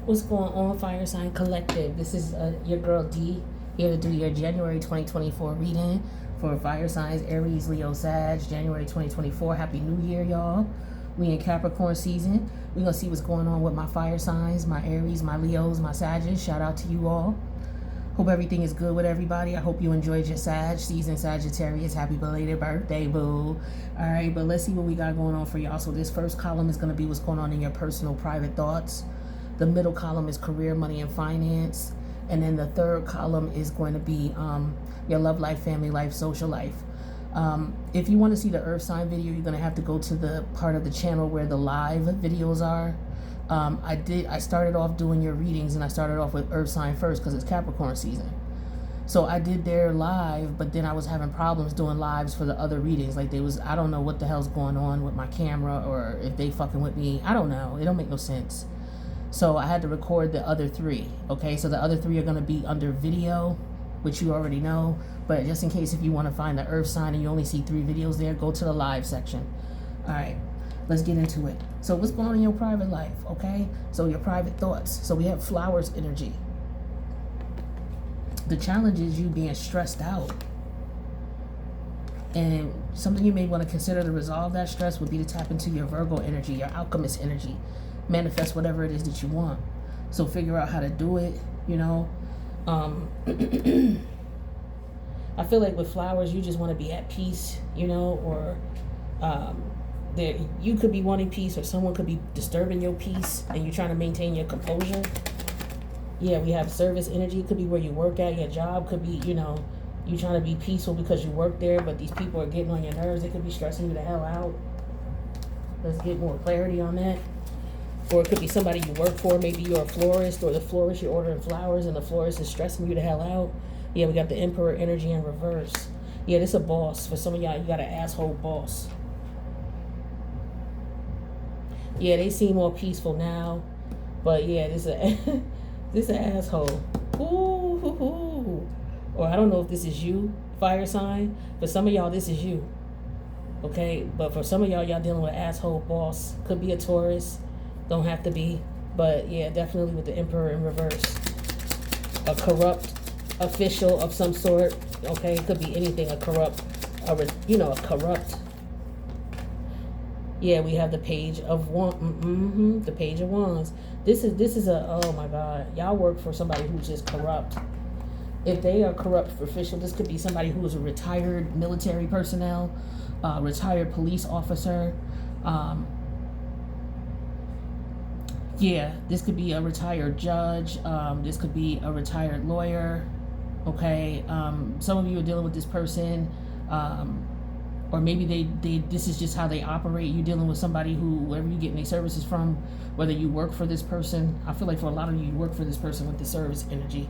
What's going on, Fire Sign Collective? This is your girl D, here to do your January 2024 reading for Fire Signs, Aries, Leo, Sag, January 2024. Happy New Year, y'all. We in Capricorn season. We're going to see what's going on with my Fire Signs, my Aries, my Leos, my Sages. Shout out to you all. Hope everything is good with everybody. I hope you enjoyed your Sag season, Sagittarius. Happy belated birthday, boo. All right, but let's see what we got going on for y'all. So this first column is going to be what's going on in your personal private thoughts. The middle column is career, money, and finance. And then the third column is going to be your love life, family life, social life. If you want to see the earth sign video, you're going to have to go to the part of the channel where the live videos are. I started off doing your readings, and I started off with earth sign first because it's Capricorn season. So I did their live, but then I was having problems doing lives for the other readings. Like I don't know what the hell's going on with my camera, or if they fucking with me. I don't know. It don't make no sense. So I had to record the other three. Okay, so the other three are going to be under video, which you already know. But just in case if you want to find the earth sign and you only see 3 videos there, go to the live section. All right, let's get into it. So what's going on in your private life, okay? So your private thoughts. So we have flowers energy. The challenge is you being stressed out. And something you may want to consider to resolve that stress would be to tap into your Virgo energy, your alchemist energy. Manifest whatever it is that you want. So figure out how to do it, you know. I feel like with flowers, you just want to be at peace, you know, or you could be wanting peace, or someone could be disturbing your peace, and you're trying to maintain your composure. Yeah, we have service energy. It could be where you work at. Your job could be, you know, you trying to be peaceful because you work there, but these people are getting on your nerves. They could be stressing you the hell out. Let's get more clarity on that. Or it could be somebody you work for. Maybe you're a florist, or the florist, you're ordering flowers and the florist is stressing you the hell out. Yeah, we got the Emperor energy in reverse. Yeah, this is a boss. For some of y'all, you got an asshole boss. Yeah, they seem more peaceful now. But yeah, this is an asshole. Ooh. Or I don't know if this is you, fire sign. For some of y'all, this is you. Okay? But for some of y'all dealing with an asshole boss. Could be a Taurus. Don't have to be, but yeah, definitely with the Emperor in reverse. A corrupt official of some sort, okay? It could be anything, a corrupt. Yeah, we have the Page of Wands. The Page of Wands. This is a, oh my God. Y'all work for somebody who's just corrupt. If they are corrupt official, this could be somebody who is a retired military personnel, retired police officer, yeah, this could be a retired judge. This could be a retired lawyer. Okay. Some of you are dealing with this person, or maybe this is just how they operate. You're dealing with somebody who, wherever you get their services from, whether you work for this person. I feel like for a lot of you work for this person with the service energy.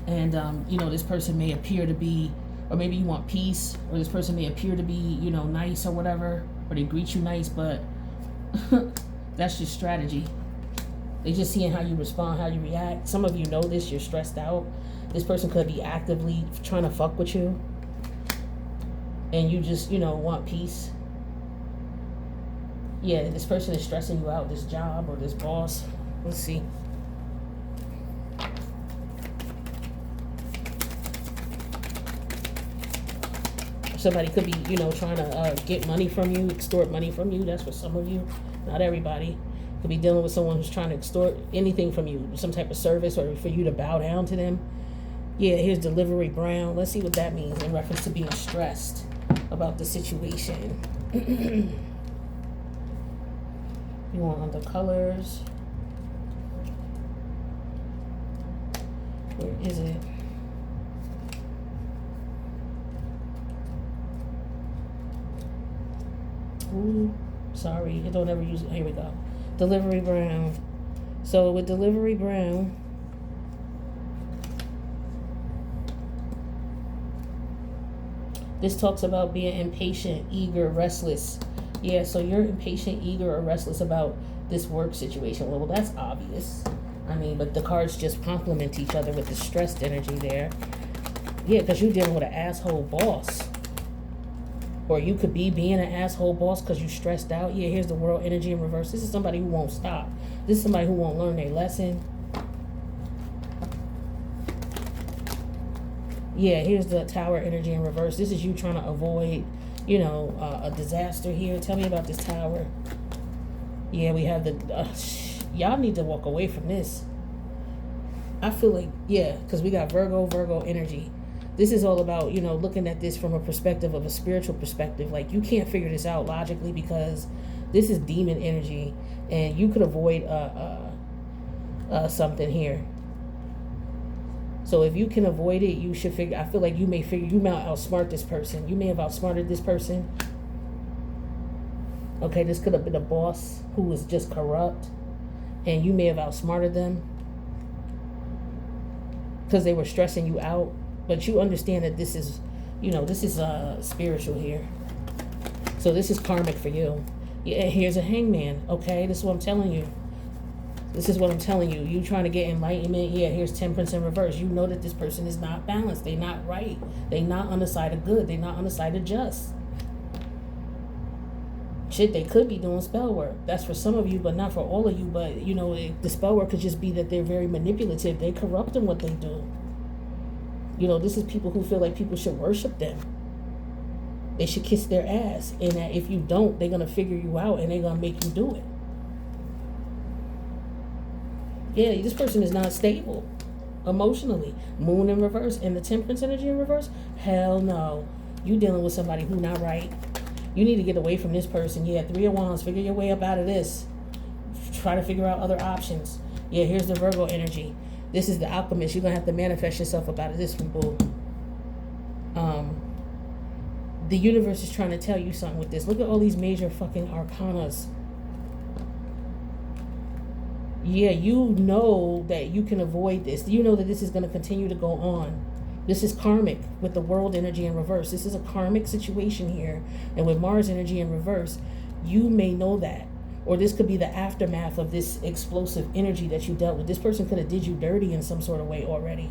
And, you know, this person may appear to be, or maybe you want peace, or this person may appear to be, you know, nice or whatever, or they greet you nice, but that's just strategy. They just seeing how you respond, how you react. Some of you know this, you're stressed out. This person could be actively trying to fuck with you. And you just, you know, want peace. Yeah, this person is stressing you out, this job or this boss. Let's see. Somebody could be, you know, trying to get money from you, extort money from you. That's for some of you. Not everybody. Could be dealing with someone who's trying to extort anything from you, some type of service, or for you to bow down to them. Yeah, here's Delivery Brown. Let's see what that means in reference to being stressed about the situation. You want the colors. Where is it? Ooh. Sorry, it don't ever use it. Here we go. Delivery Brown. So with Delivery Brown, this talks about being impatient, eager, restless. Yeah, so you're impatient, eager, or restless about this work situation. Well, that's obvious. I mean, but the cards just complement each other with the stressed energy there. Yeah, because you're dealing with an asshole boss. Or you could be being an asshole boss because you stressed out. Yeah, here's the world energy in reverse. This is somebody who won't stop. This is somebody who won't learn their lesson. Yeah, here's the tower energy in reverse. This is you trying to avoid, you know, a disaster here. Tell me about this tower. Yeah, we have the... y'all need to walk away from this. I feel like, yeah, because we got Virgo energy. This is all about, you know, looking at this from a perspective of a spiritual perspective. Like, you can't figure this out logically because this is demon energy, and you could avoid something here. So if you can avoid it, you should figure. I feel like you may outsmart this person. You may have outsmarted this person. Okay, this could have been a boss who was just corrupt, and you may have outsmarted them because they were stressing you out. But you understand that this is, you know, this is spiritual here. So this is karmic for you. Yeah, here's a hangman. Okay, this is what I'm telling you. This is what I'm telling you. You trying to get enlightenment. Yeah, here's temperance in reverse. You know that this person is not balanced. They're not right. They're not on the side of good. They're not on the side of just. Shit, they could be doing spell work. That's for some of you, but not for all of you. But, you know, the spell work could just be that they're very manipulative. They corrupt in what they do. You know, this is people who feel like people should worship them. They should kiss their ass. And that if you don't, they're going to figure you out and they're going to make you do it. Yeah, this person is not stable emotionally. Moon in reverse and the temperance energy in reverse. Hell no. You dealing with somebody who not right. You need to get away from this person. Yeah, 3 of Wands. Figure your way up out of this. Try to figure out other options. Yeah, here's the Virgo energy. This is the alchemist. You're going to have to manifest yourself up out of this one, boo. The universe is trying to tell you something with this. Look at all these major fucking arcanas. Yeah, you know that you can avoid this. You know that this is going to continue to go on. This is karmic with the world energy in reverse. This is a karmic situation here. And with Mars energy in reverse, you may know that. Or this could be the aftermath of this explosive energy that you dealt with. This person could have did you dirty in some sort of way already,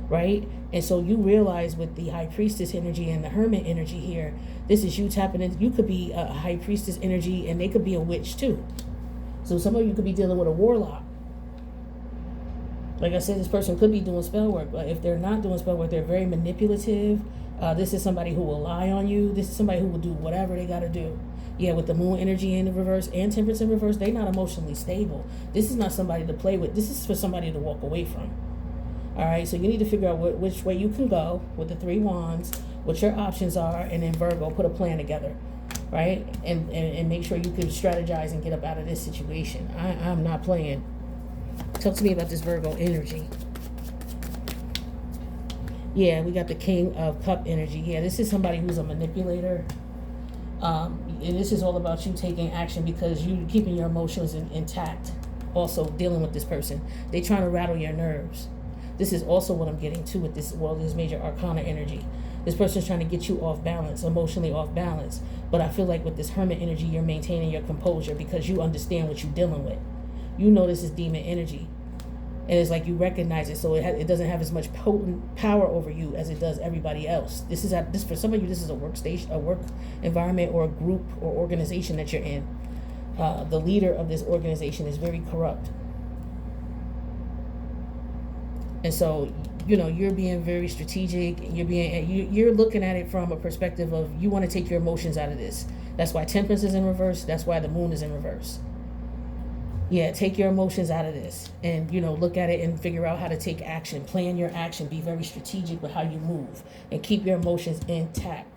right? And so you realize with the High Priestess energy and the Hermit energy here, this is you tapping in. You could be a High Priestess energy and they could be a witch too. So some of you could be dealing with a warlock. Like I said, this person could be doing spell work, but if they're not doing spell work, they're very manipulative. This is somebody who will lie on you. This is somebody who will do whatever they got to do. Yeah, with the moon energy in the reverse and temperance in reverse, they're not emotionally stable. This is not somebody to play with. This is for somebody to walk away from. All right, so you need to figure out which way you can go with the 3 wands, what your options are, and then Virgo, put a plan together, right? And make sure you can strategize and get up out of this situation. I'm not playing. Talk to me about this Virgo energy. Yeah, we got the King of Cup energy. Yeah, this is somebody who's a manipulator. And this is all about you taking action because you keeping your emotions intact. Also dealing with this person. They trying to rattle your nerves. This is also what I'm getting to with this, well, this major arcana energy. This person's trying to get you off balance, emotionally off balance. But I feel like with this Hermit energy, you're maintaining your composure because you understand what you're dealing with. You know this is demon energy. And it's like you recognize it, so it doesn't have as much potent power over you as it does everybody else. This for some of you, this is a workstation, a work environment, or a group or organization that you're in. The leader of this organization is very corrupt, and so you know you're being very strategic. You're looking at it from a perspective of you want to take your emotions out of this. That's why Temperance is in reverse. That's why the Moon is in reverse. Yeah, take your emotions out of this and, you know, look at it and figure out how to take action. Plan your action. Be very strategic with how you move and keep your emotions intact.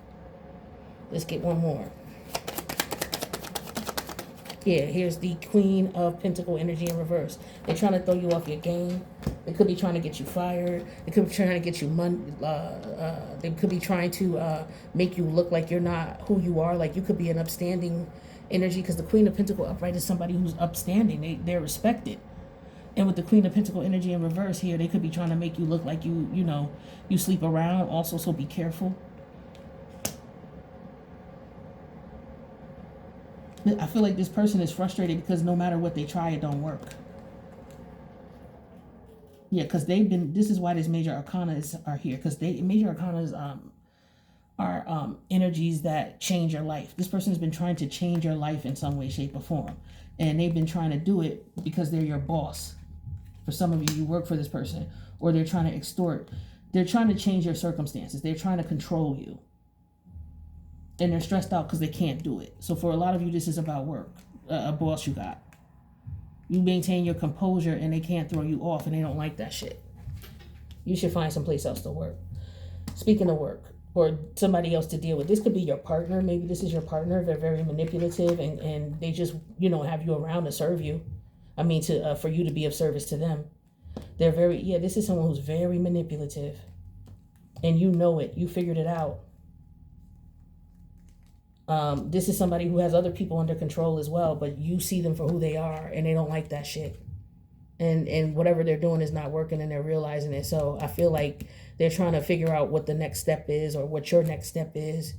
Let's get one more. Yeah, here's the Queen of Pentacle energy in reverse. They're trying to throw you off your game. They could be trying to get you fired. They could be trying to get you money. They could be trying to make you look like you're not who you are. Like you could be an upstanding energy, because the Queen of Pentacle upright is somebody who's upstanding. They're respected. And with the Queen of Pentacle energy in reverse here, they could be trying to make you look like you sleep around also, so be careful. I feel like this person is frustrated because no matter what they try, it don't work. Yeah, because this is why these major arcanas are here, because major arcanas are energies that change your life. This person has been trying to change your life in some way, shape, or form. And they've been trying to do it because they're your boss. For some of you, you work for this person, or they're trying to extort. They're trying to change your circumstances. They're trying to control you. And they're stressed out because they can't do it. So for a lot of you, this is about work, a boss you got. You maintain your composure and they can't throw you off, and they don't like that shit. You should find someplace else to work. Speaking of work, or somebody else to deal with. This could be your partner. Maybe this is your partner. They're very manipulative, and they just, have you around to serve you. I mean, for you to be of service to them. They're this is someone who's very manipulative. And you know it. You figured it out. This is somebody who has other people under control as well, but you see them for who they are, and they don't like that shit. And whatever they're doing is not working, and they're realizing it. So I feel like they're trying to figure out what the next step is, or what your next step is.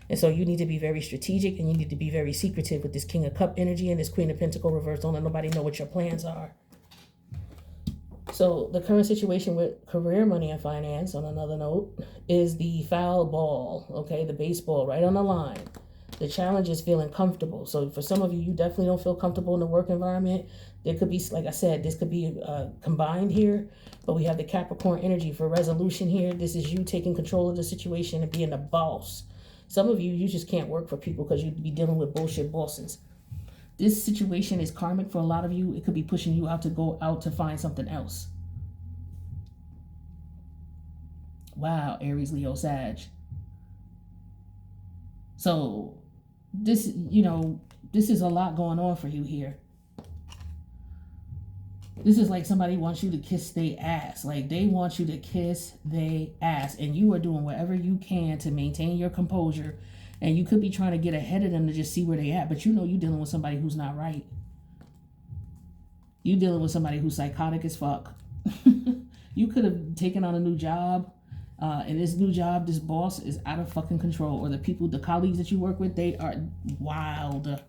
And so you need to be very strategic, and you need to be very secretive with this King of Cup energy and this Queen of Pentacle reverse. Don't let nobody know what your plans are. So the current situation with career, money, and finance, on another note, is the foul ball, okay? The baseball right on the line. The challenge is feeling comfortable. So for some of you, you definitely don't feel comfortable in the work environment. There could be, like I said, this could be combined here, but we have the Capricorn energy for resolution here. This is you taking control of the situation and being the boss. Some of you, you just can't work for people because you'd be dealing with bullshit bosses. This situation is karmic for a lot of you. It could be pushing you out to go out to find something else. Wow, Aries, Leo, Sag. So this is a lot going on for you here. This is like somebody wants you to kiss their ass. Like they want you to kiss their ass. And you are doing whatever you can to maintain your composure. And you could be trying to get ahead of them to just see where they at. But you're dealing with somebody who's not right. You dealing with somebody who's psychotic as fuck. You could have taken on a new job. And this new job, this boss is out of fucking control. Or the colleagues that you work with, they are wild.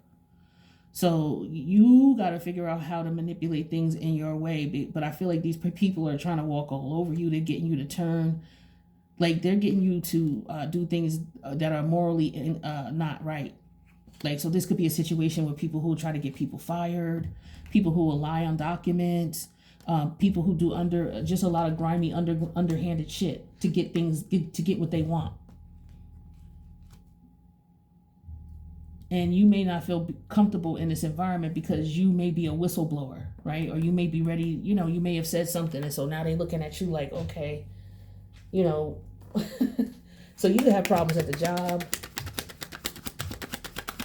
So you got to figure out how to manipulate things in your way. But I feel like these people are trying to walk all over you. They're getting you to turn. Like they're getting you to do things that are morally not right. Like, so this could be a situation with people who try to get people fired, people who will lie on documents, people who do just a lot of grimy, underhanded shit to get what they want. And you may not feel comfortable in this environment because you may be a whistleblower, right? Or you may be ready, you may have said something. And so now they're looking at you like, okay, so you could have problems at the job.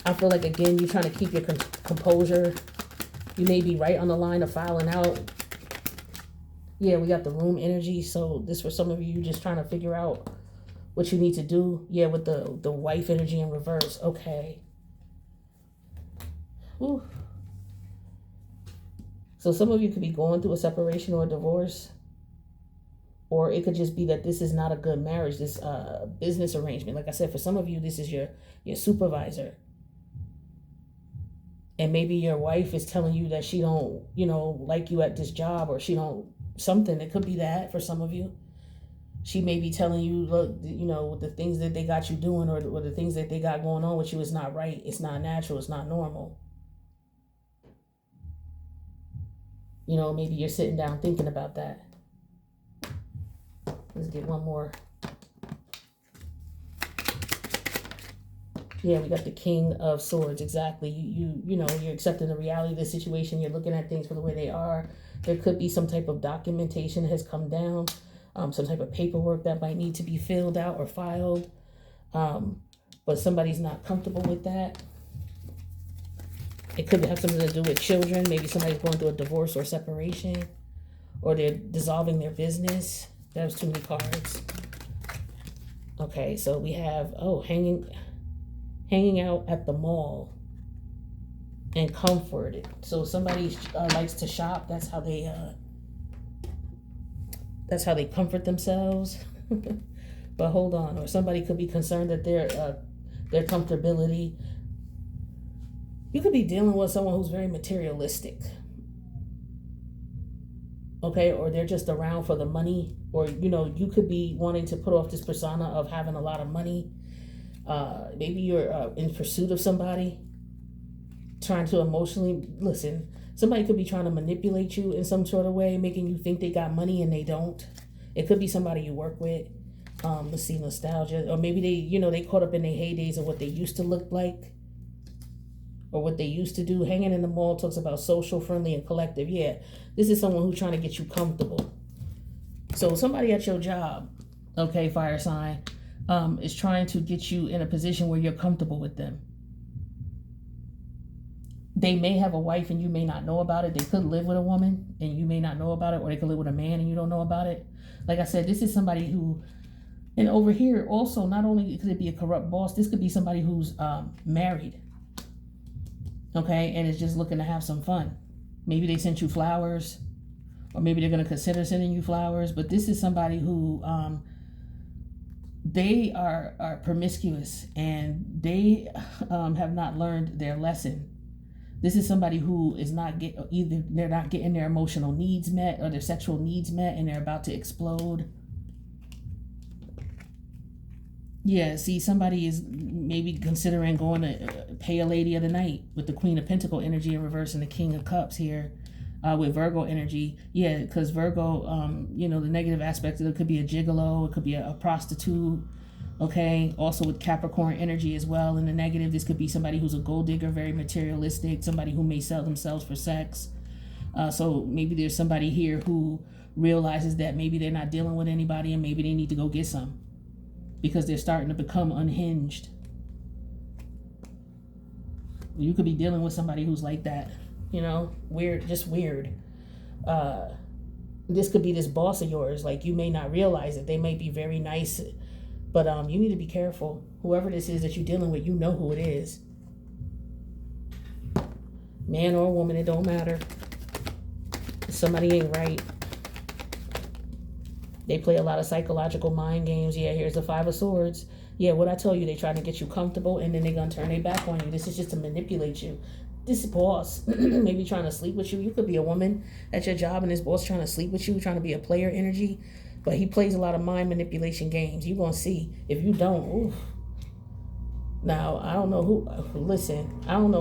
I feel like, again, you're trying to keep your composure. You may be right on the line of filing out. Yeah, we got the room energy. So this, for some of you, just trying to figure out what you need to do. Yeah, with the wife energy in reverse. Okay. Ooh. So some of you could be going through a separation or a divorce. Or it could just be that this is not a good marriage, this business arrangement. Like I said, for some of you, this is your supervisor. And maybe your wife is telling you that she don't, like you at this job, or she don't, something. It could be that for some of you. She may be telling you, look, the things that they got you doing, or the things that they got going on with you is not right. It's not natural. It's not normal. Maybe you're sitting down thinking about that. Let's get one more. Yeah, we got the King of Swords. Exactly. You're accepting the reality of the situation. You're looking at things for the way they are. There could be some type of documentation that has come down, some type of paperwork that might need to be filled out or filed. But somebody's not comfortable with that. It could have something to do with children. Maybe somebody's going through a divorce or separation, or they're dissolving their business. That was too many cards. Okay, so we have, hanging out at the mall and comfort. So somebody likes to shop. That's how they comfort themselves. But hold on, or somebody could be concerned that their comfortability. You could be dealing with someone who's very materialistic. okay? Or they're just around for the money, or you could be wanting to put off this persona of having a lot of money. Maybe you're in pursuit of somebody, trying to emotionally listen. Somebody could be trying to manipulate you in some sort of way, making you think they got money and they don't. It could be somebody you work with. Let's see, nostalgia, or maybe they caught up in their heydays of what they used to look like, or what they used to do. Hanging in the mall talks about social, friendly, and collective. Yeah, this is someone who's trying to get you comfortable. So somebody at your job, okay, fire sign, is trying to get you in a position where you're comfortable with them. They may have a wife and you may not know about it. They could live with a woman and you may not know about it, or they could live with a man and you don't know about it. Like I said, this is somebody who, and over here also, not only could it be a corrupt boss, this could be somebody who's married, okay, and is just looking to have some fun. Maybe they sent you flowers, or maybe they're going to consider sending you flowers, but this is somebody who they are promiscuous, and they have not learned their lesson. This is somebody who is either they're not getting their emotional needs met or their sexual needs met, and they're about to explode. Yeah, see, somebody is maybe considering going to pay a lady of the night with the Queen of Pentacle energy in reverse and the King of Cups here with Virgo energy. Yeah, because Virgo, the negative aspect of it could be a gigolo, it could be a prostitute. Okay, also with Capricorn energy as well. In the negative, this could be somebody who's a gold digger, very materialistic, somebody who may sell themselves for sex. So maybe there's somebody here who realizes that maybe they're not dealing with anybody and maybe they need to go get some, because they're starting to become unhinged. You could be dealing with somebody who's like that, weird, just weird. This could be this boss of yours. Like, you may not realize it. They may be very nice, but you need to be careful. Whoever this is that you're dealing with, you know who it is. Man or woman, it don't matter. Somebody ain't right. They play a lot of psychological mind games. Yeah, here's the Five of Swords. Yeah, what I tell you, they trying to get you comfortable, and then they're going to turn their back on you. This is just to manipulate you. This boss maybe trying to sleep with you. You could be a woman at your job, and this boss trying to sleep with you, trying to be a player energy. But he plays a lot of mind manipulation games. You're going to see. If you don't, oof. Now, I don't know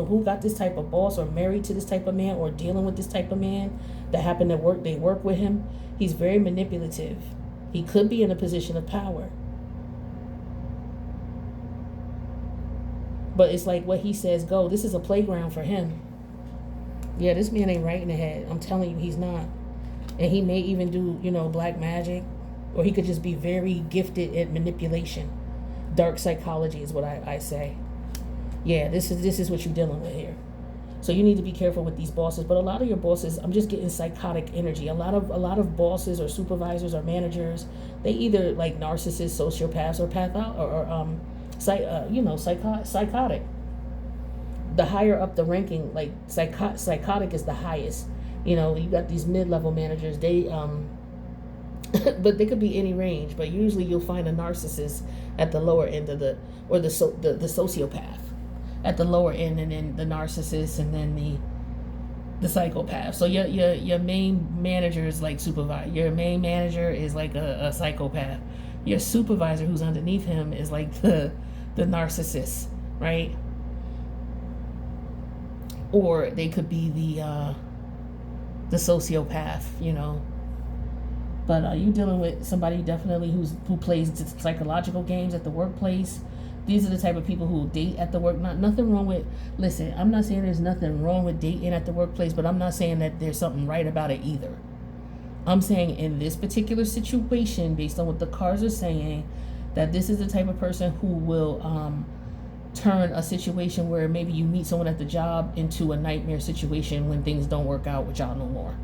who got this type of boss, or married to this type of man, or dealing with this type of man that happened to work with him. He's very manipulative. He could be in a position of power. But it's like what he says go. This is a playground for him. Yeah, this man ain't right in the head. I'm telling you, he's not. And he may even do, black magic. Or he could just be very gifted at manipulation. Dark psychology is what I say. Yeah, this is what you're dealing with here. So you need to be careful with these bosses. But a lot of your bosses, I'm just getting psychotic energy. A lot of bosses or supervisors or managers, they either like narcissists, sociopaths, or psychotic. The higher up the ranking, like psychotic is the highest. You got these mid-level managers. They but they could be any range. But usually you'll find a narcissist at the lower end of the sociopath at the lower end, and then the narcissist, and then the psychopath. So your main manager is like supervisor. Your main manager is like a psychopath. Your supervisor, who's underneath him, is like the narcissist, right? Or they could be the sociopath, But you dealing with somebody definitely who plays psychological games at the workplace. These are the type of people who date at the work. Nothing wrong with, listen, I'm not saying there's nothing wrong with dating at the workplace, but I'm not saying that there's something right about it either. I'm saying in this particular situation, based on what the cards are saying, that this is the type of person who will turn a situation where maybe you meet someone at the job into a nightmare situation when things don't work out with y'all no more.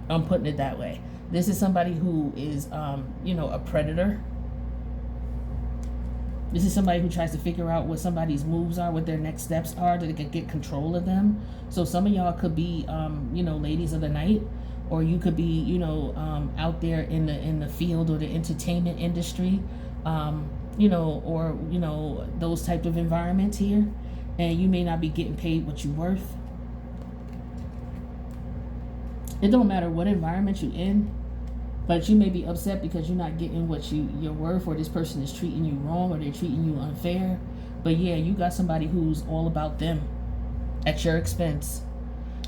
I'm putting it that way. This is somebody who is, a predator. This is somebody who tries to figure out what somebody's moves are, what their next steps are, that they can get control of them. So some of y'all could be, ladies of the night, or you could be, out there in the field or the entertainment industry, or those type of environments here, and you may not be getting paid what you're worth. It don't matter what environment you're in, but you may be upset because you're not getting what you're worth, or this person is treating you wrong, or they're treating you unfair. But yeah, you got somebody who's all about them at your expense.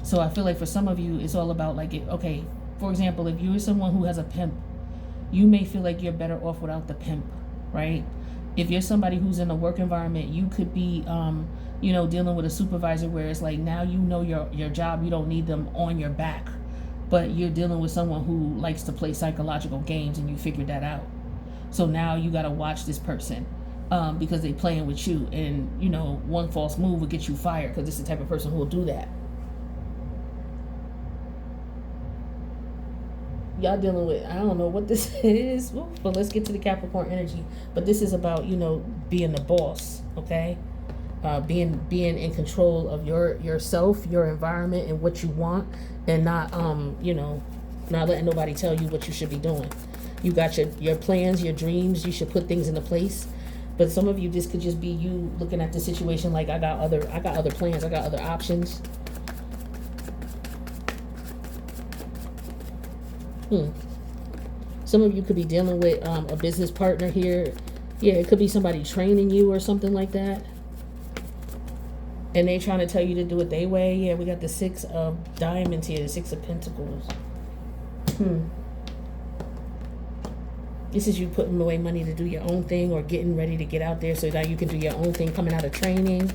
So I feel like for some of you, it's all about like, okay, for example, if you're someone who has a pimp, you may feel like you're better off without the pimp, right? If you're somebody who's in a work environment, you could be, dealing with a supervisor where it's like, now you know your job, you don't need them on your back, but you're dealing with someone who likes to play psychological games, and you figured that out. So now you got to watch this person because they playing with you, and one false move will get you fired, because it's the type of person who will do that. Y'all dealing with, I don't know what this is, but let's get to the Capricorn energy. But this is about, being the boss, okay? Being in control of yourself, your environment, and what you want, and not not letting nobody tell you what you should be doing. You got your plans, your dreams. You should put things into place. But some of you, this could just be you looking at the situation like, I got other plans, I got other options. Some of you could be dealing with a business partner here. Yeah, it could be somebody training you or something like that, and they trying to tell you to do it their way. Yeah, we got the 6 of Diamonds here, the 6 of Pentacles. This is you putting away money to do your own thing, or getting ready to get out there so that you can do your own thing, coming out of training.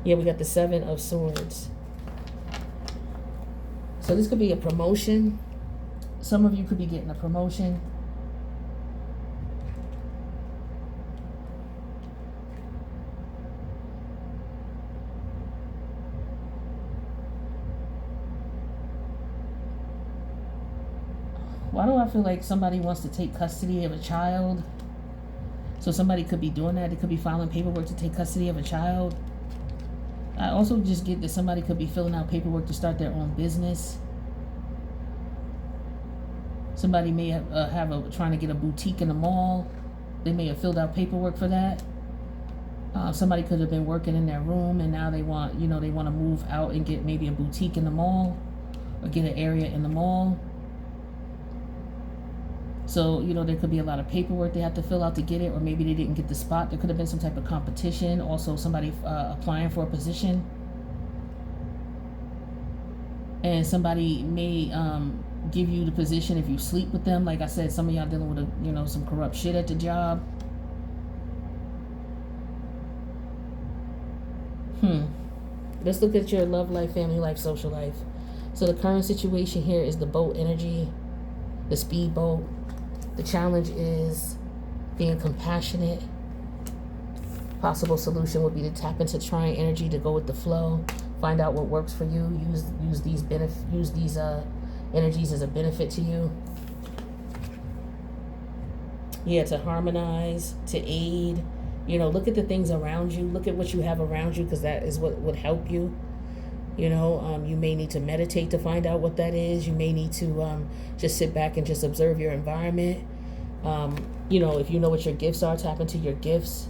Yeah, we got the 7 of Swords. So this could be a promotion. Some of you could be getting a promotion. Why do I feel like somebody wants to take custody of a child? So somebody could be doing that. It could be filing paperwork to take custody of a child. I also just get that somebody could be filling out paperwork to start their own business. Somebody may have trying to get a boutique in the mall. They may have filled out paperwork for that. Somebody could have been working in their room, and now they want to move out and get maybe a boutique in the mall, or get an area in the mall. So, there could be a lot of paperwork they have to fill out to get it, or maybe they didn't get the spot. There could have been some type of competition. Also, somebody applying for a position. And somebody may give you the position if you sleep with them. Like I said, some of y'all dealing with some corrupt shit at the job. Let's look at your love life, family life, social life. So the current situation here is the boat energy, the speedboat. The challenge is being compassionate. Possible solution would be to tap into trying energy, to go with the flow, find out what works for you. Use these energies as a benefit to you. Yeah, to harmonize, to aid. Look at the things around you. Look at what you have around you, because that is what would help you. You may need to meditate to find out what that is. You may need to just sit back and just observe your environment. If you know what your gifts are, tap into your gifts,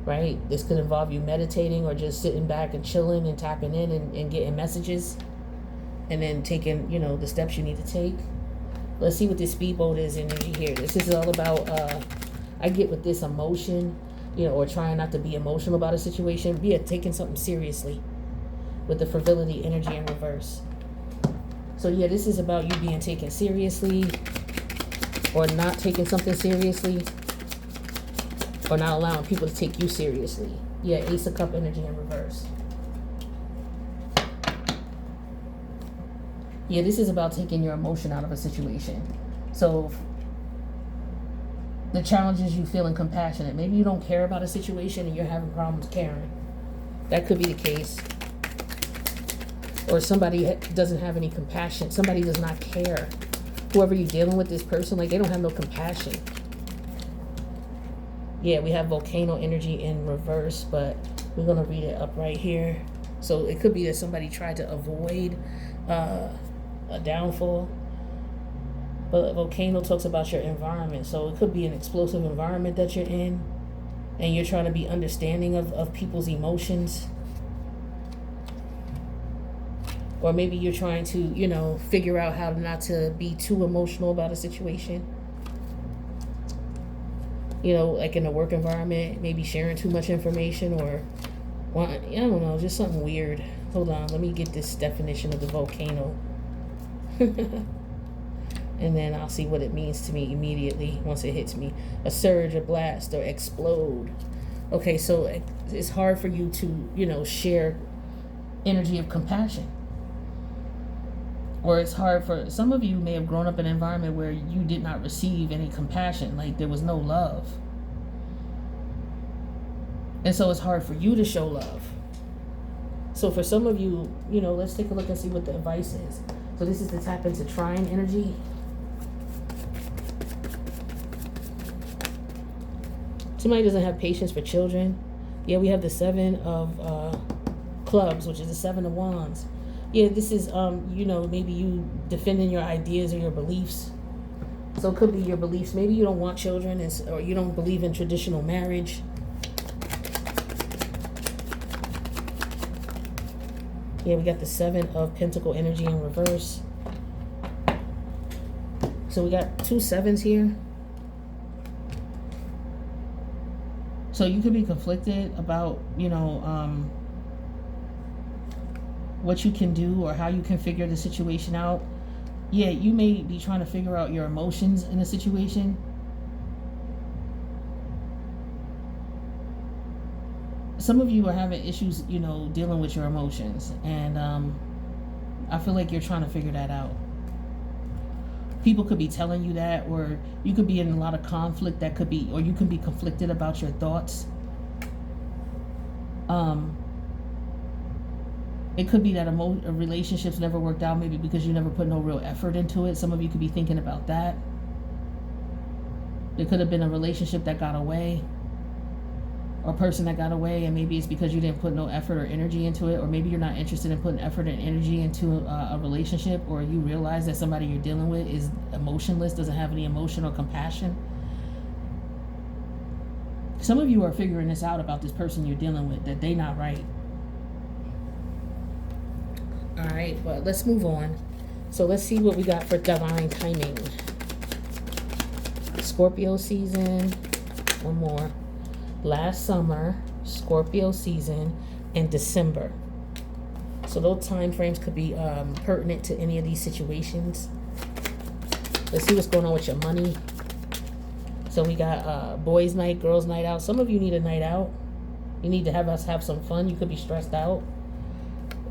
right? This could involve you meditating, or just sitting back and chilling and tapping in and getting messages, and then taking, the steps you need to take. Let's see what this speedboat is energy here. This is all about, I get with this emotion, or trying not to be emotional about a situation. Yeah, taking something seriously, with the frivolity energy in reverse. So yeah, this is about you being taken seriously, or not taking something seriously, or not allowing people to take you seriously. Yeah, Ace of Cup energy in reverse. Yeah, this is about taking your emotion out of a situation. So the challenge is you feeling compassionate. Maybe you don't care about a situation and you're having problems caring. That could be the case. Or somebody doesn't have any compassion. Somebody does not care. Whoever you're dealing with, this person, like, they don't have no compassion. Yeah, we have volcano energy in reverse, but we're going to read it up right here. So it could be that somebody tried to avoid a downfall. But volcano talks about your environment. So it could be an explosive environment that you're in, and you're trying to be understanding of people's emotions. Or maybe you're trying to, figure out how not to be too emotional about a situation. Like in a work environment, maybe sharing too much information, or, well, I don't know, just something weird. Hold on, let me get this definition of the volcano. And then I'll see what it means to me immediately once it hits me. A surge, a blast, or explode. Okay, so it's hard for you to, share energy of compassion. Or it's hard for some of you may have grown up in an environment where you did not receive any compassion, like there was no love. And so it's hard for you to show love. So for some of you, let's take a look and see what the advice is. So this is the tap into trine energy. Somebody doesn't have patience for children. Yeah, we have the 7 of clubs, which is the 7 of wands. Yeah, this is, maybe you defending your ideas or your beliefs. So it could be your beliefs. Maybe you don't want children, or you don't believe in traditional marriage. Yeah, we got the 7 of pentacle energy in reverse. So we got 2 7s here. So you could be conflicted about, what you can do or how you can figure the situation out. Yeah, you may be trying to figure out your emotions in a situation. Some of you are having issues, dealing with your emotions. And I feel like you're trying to figure that out. People could be telling you that, or you could be in a lot of conflict or you could be conflicted about your thoughts. It could be that relationships never worked out, maybe because you never put no real effort into it. Some of you could be thinking about that. There could have been a relationship that got away, or a person that got away, and maybe it's because you didn't put no effort or energy into it, or maybe you're not interested in putting effort and energy into a relationship, or you realize that somebody you're dealing with is emotionless, doesn't have any emotion or compassion. Some of you are figuring this out about this person you're dealing with, that they not right. All right, but let's move on. So let's see what we got for divine timing. Scorpio season, one more. Last summer, Scorpio season, and December. So those time frames could be pertinent to any of these situations. Let's see what's going on with your money. So we got boys' night, girls' night out. Some of you need a night out. You need to have some fun. You could be stressed out.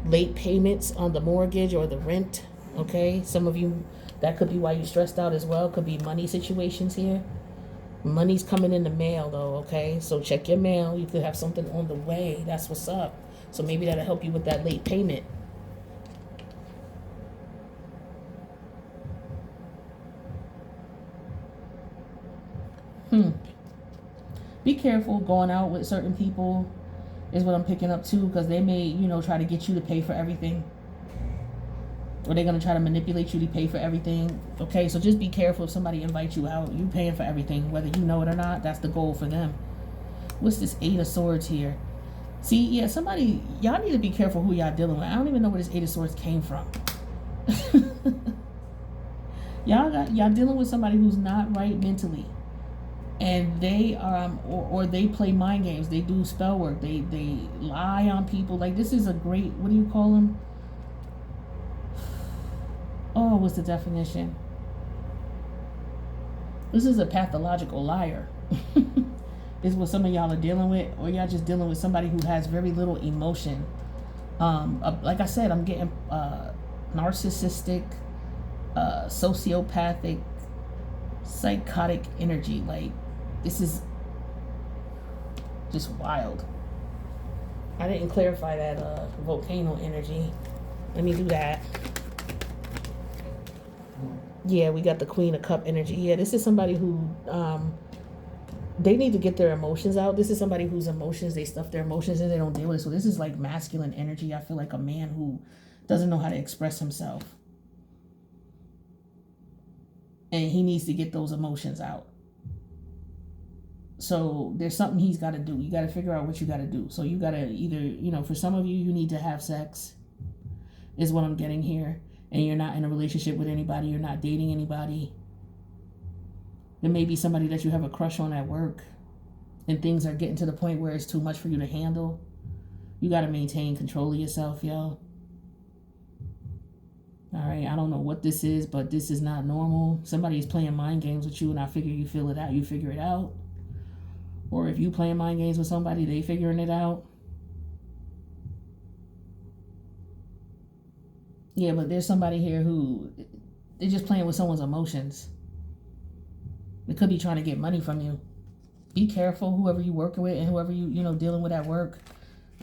Late payments on the mortgage or the rent. Okay, some of you, that could be why you're stressed out as well. Could be money situations here. Money's coming in the mail though, okay? So check your mail. You could have something on the way. That's what's up. So maybe that'll help you with that late payment. Be careful going out with certain people is what I'm picking up too, because they may, try to get you to pay for everything. Or they're going to try to manipulate you to pay for everything. Okay, so just be careful if somebody invites you out. You paying for everything, whether you know it or not. That's the goal for them. What's this 8 of Swords here? See, yeah, y'all need to be careful who y'all dealing with. I don't even know where this 8 of Swords came from. y'all dealing with somebody who's not right mentally. And they or they play mind games. They do spell work. They lie on people. Like, this is a great, what do you call them? Oh, what's the definition? This is a pathological liar. Is what some of y'all are dealing with, or y'all just dealing with somebody who has very little emotion. Like I said, I'm getting narcissistic, sociopathic, psychotic energy. Like, this is just wild. I didn't clarify that volcano energy. Let me do that. Yeah, we got the Queen of Cup energy. Yeah, this is somebody who they need to get their emotions out. This is somebody whose emotions, they stuff their emotions in, they don't deal with it. So this is like masculine energy. I feel like a man who doesn't know how to express himself. And he needs to get those emotions out. So there's something he's got to do. You got to figure out what you got to do. So you got to either, for some of you, you need to have sex. is what I'm getting here. And you're not in a relationship with anybody. You're not dating anybody. There may be somebody that you have a crush on at work. And things are getting to the point where it's too much for you to handle. You got to maintain control of yourself, yo. All right, I don't know what this is, but this is not normal. Somebody is playing mind games with you, and I figure you feel it out. You figure it out. Or if you playing mind games with somebody, they figuring it out. Yeah, but there's somebody here who they're just playing with someone's emotions. They could be trying to get money from you. Be careful, whoever you working with and whoever you dealing with at work.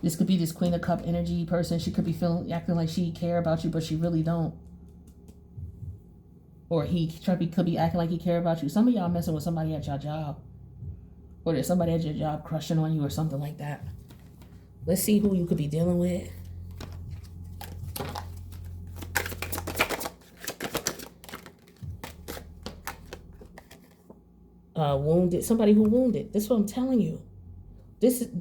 This could be this Queen of Cup energy person. She could be acting like she care about you, but she really don't. Or could be acting like he care about you. Some of y'all messing with somebody at your job. Or there's somebody at your job crushing on you or something like that. Let's see who you could be dealing with. Wounded. Somebody who wounded. This is what I'm telling you.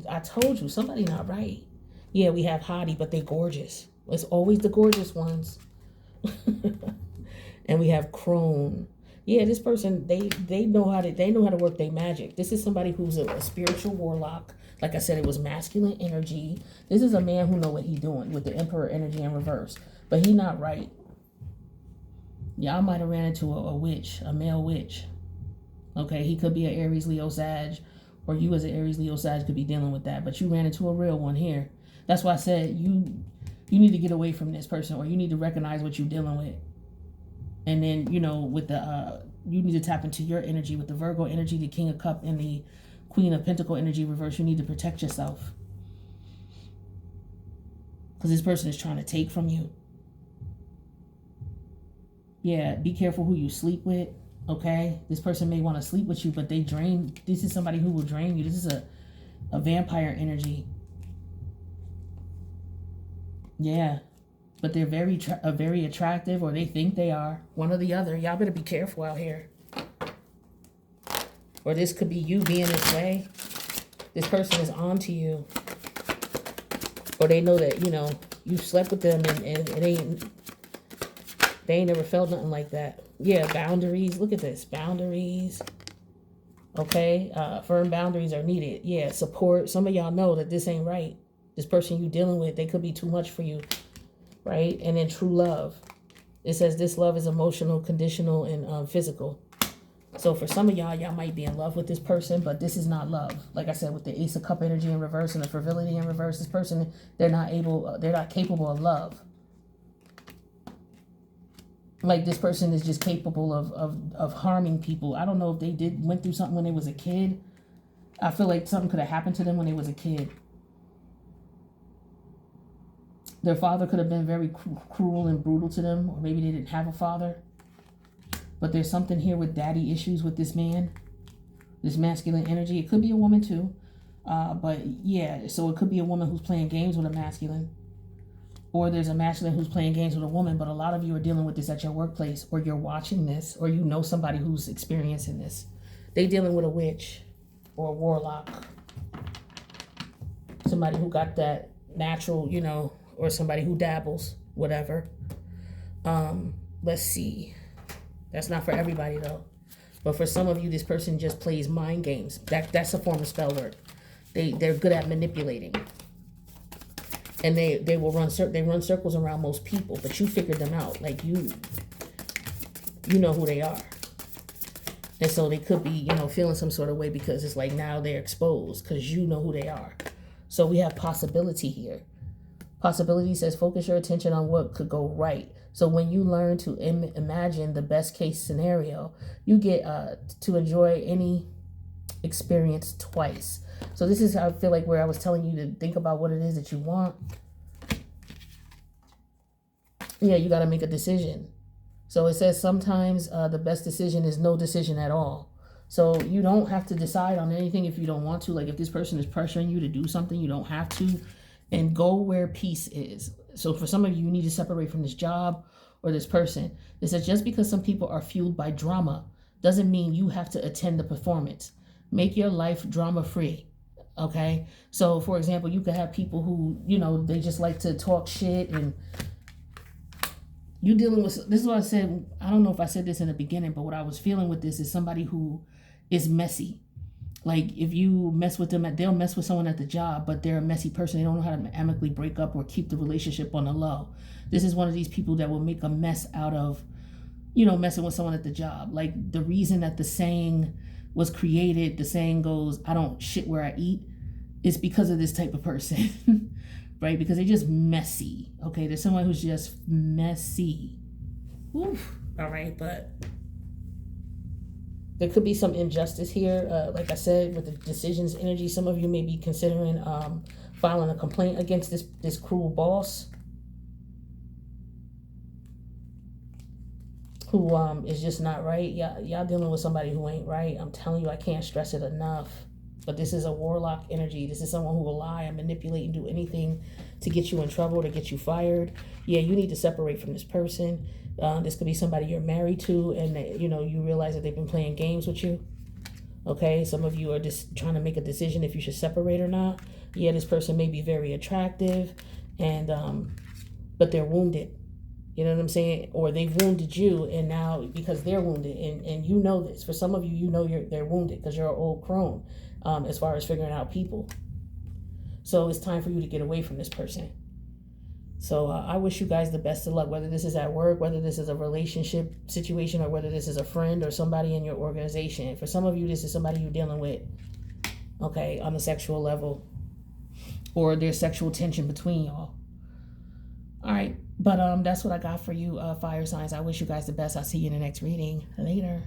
I told you, somebody not right. Yeah, we have hottie, but they gorgeous. It's always the gorgeous ones. And we have crone. Yeah, this person, they know how to work their magic. This is somebody who's a spiritual warlock. Like I said, it was masculine energy. This is a man who know what he doing with the Emperor energy in reverse. But he not right. Y'all might have ran into a witch, a male witch. Okay, he could be an Aries, Leo, Sag, or you as an Aries, Leo, Sag could be dealing with that. But you ran into a real one here. That's why I said you need to get away from this person, or you need to recognize what you're dealing with. And then, with the, you need to tap into your energy with the Virgo energy, the King of Cup, and the Queen of Pentacle energy reverse. You need to protect yourself. Because this person is trying to take from you. Yeah, be careful who you sleep with. Okay, this person may want to sleep with you, but they drain. This is somebody who will drain you. This is a vampire energy. Yeah, but they're very attractive, or they think they are. One or the other. Y'all better be careful out here. Or this could be you being this way. This person is on to you. Or they know that, you slept with them and they ain't never felt nothing like that. Yeah, boundaries. Look at this. Boundaries. Okay. Firm boundaries are needed. Yeah, support. Some of y'all know that this ain't right. This person you dealing with, they could be too much for you. Right? And then true love. It says this love is emotional, conditional, and physical. So for some of y'all might be in love with this person, but this is not love. Like I said, with the Ace of Cup energy in reverse and the Frivolity in reverse, this person, they're not capable of love. Like this person is just capable of harming people. I don't know if they went through something when they was a kid. I feel like something could have happened to them when they was a kid. Their father could have been very cruel and brutal to them, or maybe they didn't have a father. But there's something here with daddy issues with this man, this masculine energy. It could be a woman too. But yeah, so it could be a woman who's playing games with a masculine. Or there's a masculine who's playing games with a woman, but a lot of you are dealing with this at your workplace, or you're watching this, or you know somebody who's experiencing this. They dealing with a witch or a warlock. Somebody who got that natural, or somebody who dabbles, whatever. Let's see. That's not for everybody though. But for some of you, this person just plays mind games. That's a form of spell work. They're good at manipulating. And they run circles around most people, but you figured them out. Like you know who they are. And so they could be, feeling some sort of way because it's like now they're exposed because you know who they are. So we have possibility here. Possibility says focus your attention on what could go right. So when you learn to imagine the best case scenario, you get to enjoy any experience twice. So this is how I feel like where I was telling you to think about what it is that you want. Yeah, you got to make a decision. So it says sometimes the best decision is no decision at all. So you don't have to decide on anything if you don't want to. Like if this person is pressuring you to do something, you don't have to. And go where peace is. So for some of you, you need to separate from this job or this person. It says just because some people are fueled by drama doesn't mean you have to attend the performance. Make your life drama free. Okay. So for example, you could have people who, they just like to talk shit and You dealing with, this is what I said. I don't know if I said this in the beginning, but what I was feeling with this is somebody who is messy. Like if you mess with them, they'll mess with someone at the job, but they're a messy person. They don't know how to amicably break up or keep the relationship on the low. This is one of these people that will make a mess out of, messing with someone at the job. Like the reason that the saying was created, the saying goes, I don't shit where I eat, is because of this type of person, right? Because they're just messy. Okay, there's someone who's just messy. Oof. All right, but there could be some injustice here. Like I said, with the decisions energy, some of you may be considering filing a complaint against this cruel boss who is just not right. Y'all dealing with somebody who ain't right. I'm telling you, I can't stress it enough. But this is a warlock energy. This is someone who will lie and manipulate and do anything to get you in trouble, to get you fired. Yeah, you need to separate from this person. This could be somebody you're married to, and you realize that they've been playing games with you. Okay, some of you are just trying to make a decision if you should separate or not. Yeah, this person may be very attractive, and but they're wounded. You know what I'm saying? Or they've wounded you, and now because they're wounded, and you know this. For some of you, they're wounded because you're an old crone as far as figuring out people. So it's time for you to get away from this person. So I wish you guys the best of luck, whether this is at work, whether this is a relationship situation, or whether this is a friend or somebody in your organization. For some of you, this is somebody you're dealing with, okay, on the sexual level, or there's sexual tension between y'all. All right, but that's what I got for you, fire signs. I wish you guys the best. I'll see you in the next reading. Later.